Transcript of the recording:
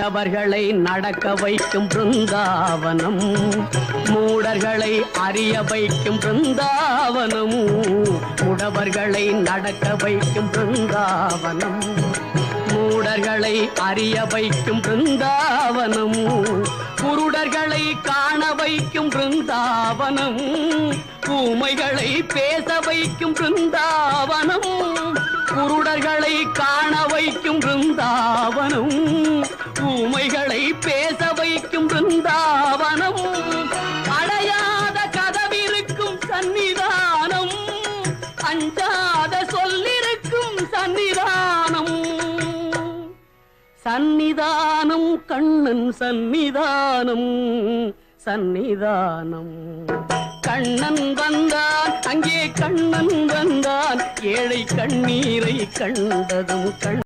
நடவர்களை நடக்க வைக்கும் பிருந்தாவனம், மூடர்களை அறிய வைக்கும் பிருந்தாவனம், முடவர்களை நடக்க வைக்கும் பிருந்தாவனம், மூடர்களை அறிய வைக்கும் பிருந்தாவனம், குருடர்களை காண வைக்கும் பிருந்தாவனம், ஊமைகளை பேச வைக்கும் பிருந்தாவனம், குருடர்களை காண வைக்கும் பிருந்தாவனம், ஊமைகளை பேச வைக்கும் பிருந்தாவனம், அடையாத கதவிருக்கும் சன்னிதானம், அஞ்சாத சொல்லிருக்கும் சன்னிதானம், சன்னிதானம் கண்ணன் சன்னிதானம், சன்னிதானம். கண்ணன் வந்தான், அங்கே கண்ணன் வந்தான், ஏழை கண்ணீரை கண்டதும்